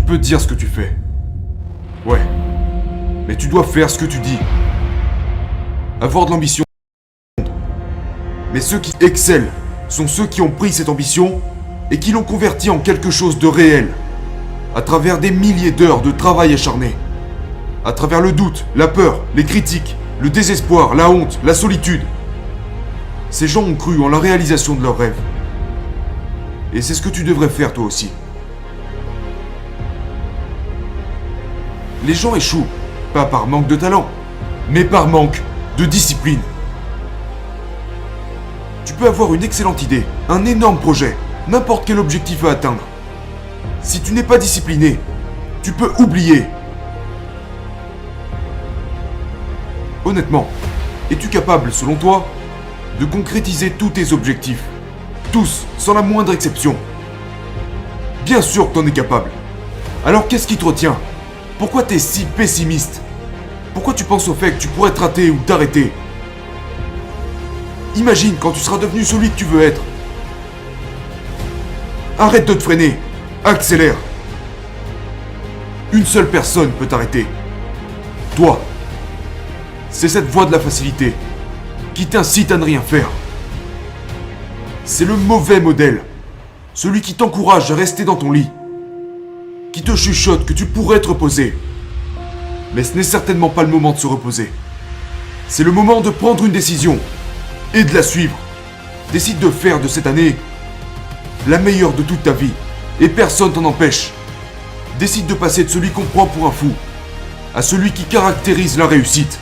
peux dire ce que tu fais. Ouais. Mais tu dois faire ce que tu dis. Avoir de l'ambition. Mais ceux qui excellent sont ceux qui ont pris cette ambition et qui l'ont convertie en quelque chose de réel. À travers des milliers d'heures de travail acharné. À travers le doute, la peur, les critiques, le désespoir, la honte, la solitude. Ces gens ont cru en la réalisation de leurs rêves. Et c'est ce que tu devrais faire toi aussi. Les gens échouent, pas par manque de talent, mais par manque de discipline. Tu peux avoir une excellente idée, un énorme projet, n'importe quel objectif à atteindre. Si tu n'es pas discipliné, tu peux oublier. Honnêtement, es-tu capable, selon toi, de concrétiser tous tes objectifs? Tous, sans la moindre exception. Bien sûr que t'en es capable. Alors qu'est-ce qui te retient? Pourquoi t'es si pessimiste? Pourquoi tu penses au fait que tu pourrais te rater ou t'arrêter? Imagine quand tu seras devenu celui que tu veux être. Arrête de te freiner. Accélère. Une seule personne peut t'arrêter. Toi. C'est cette voie de la facilité qui t'incite à ne rien faire. C'est le mauvais modèle. Celui qui t'encourage à rester dans ton lit. Qui te chuchote que tu pourrais te reposer. Mais ce n'est certainement pas le moment de se reposer. C'est le moment de prendre une décision et de la suivre. Décide de faire de cette année la meilleure de toute ta vie et personne t'en empêche. Décide de passer de celui qu'on prend pour un fou à celui qui caractérise la réussite.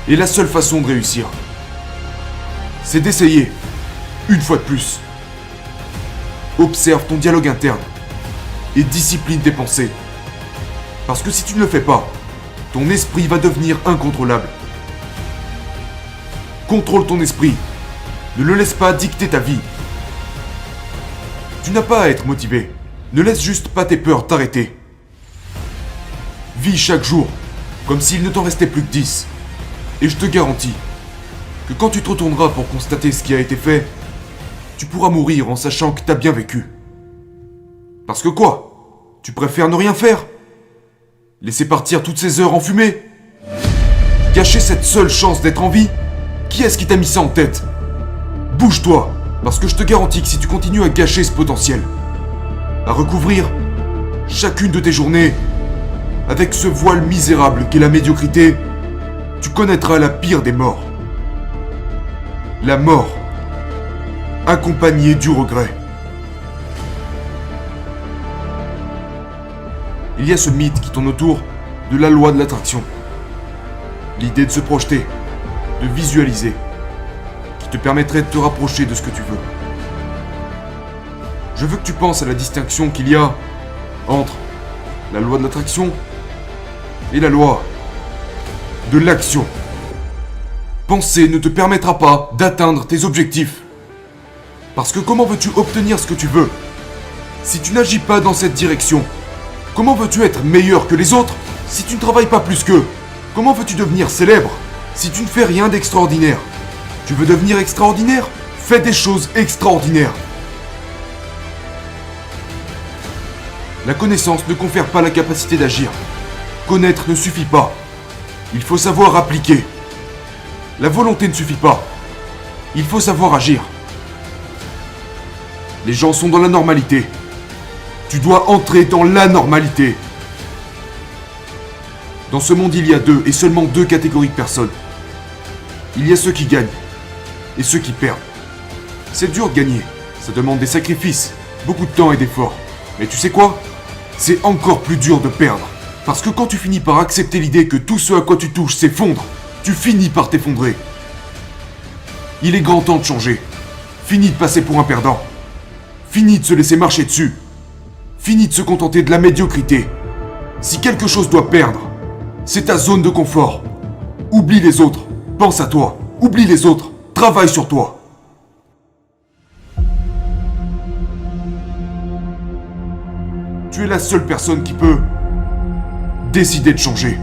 Et la seule façon de réussir, c'est d'essayer, une fois de plus. Observe ton dialogue interne et discipline tes pensées. Parce que si tu ne le fais pas, ton esprit va devenir incontrôlable. Contrôle ton esprit. Ne le laisse pas dicter ta vie. Tu n'as pas à être motivé. Ne laisse juste pas tes peurs t'arrêter. Vis chaque jour comme s'il ne t'en restait plus que 10. Et je te garantis que quand tu te retourneras pour constater ce qui a été fait, tu pourras mourir en sachant que t'as bien vécu. Parce que quoi? Tu préfères ne rien faire? Laisser partir toutes ces heures en fumée? Gâcher cette seule chance d'être en vie? Qui est-ce qui t'a mis ça en tête? Bouge-toi, parce que je te garantis que si tu continues à gâcher ce potentiel, à recouvrir chacune de tes journées avec ce voile misérable qu'est la médiocrité, tu connaîtras la pire des morts. La mort, accompagnée du regret. Il y a ce mythe qui tourne autour de la loi de l'attraction. L'idée de se projeter, de visualiser, qui te permettrait de te rapprocher de ce que tu veux. Je veux que tu penses à la distinction qu'il y a entre la loi de l'attraction et la loi de l'action. Penser ne te permettra pas d'atteindre tes objectifs. Parce que comment veux-tu obtenir ce que tu veux si tu n'agis pas dans cette direction? Comment veux-tu être meilleur que les autres si tu ne travailles pas plus qu'eux? Comment veux-tu devenir célèbre si tu ne fais rien d'extraordinaire? Tu veux devenir extraordinaire? Fais des choses extraordinaires. La connaissance ne confère pas la capacité d'agir. Connaître ne suffit pas. Il faut savoir appliquer. La volonté ne suffit pas. Il faut savoir agir. Les gens sont dans la normalité. Tu dois entrer dans la normalité. Dans ce monde, il y a deux et seulement deux catégories de personnes. Il y a ceux qui gagnent et ceux qui perdent. C'est dur de gagner. Ça demande des sacrifices, beaucoup de temps et d'efforts. Mais tu sais quoi? C'est encore plus dur de perdre. Parce que quand tu finis par accepter l'idée que tout ce à quoi tu touches s'effondre, tu finis par t'effondrer. Il est grand temps de changer. Fini de passer pour un perdant. Fini de se laisser marcher dessus. Fini de se contenter de la médiocrité. Si quelque chose doit perdre, c'est ta zone de confort. Oublie les autres. Pense à toi. Oublie les autres. Travaille sur toi. Tu es la seule personne qui peut décider de changer.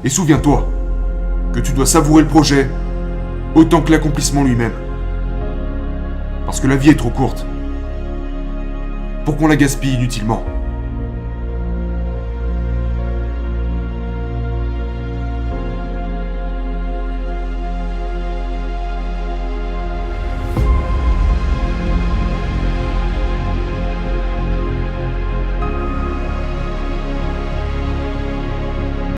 Et souviens-toi que tu dois savourer le projet autant que l'accomplissement lui-même. Parce que la vie est trop courte pour qu'on la gaspille inutilement.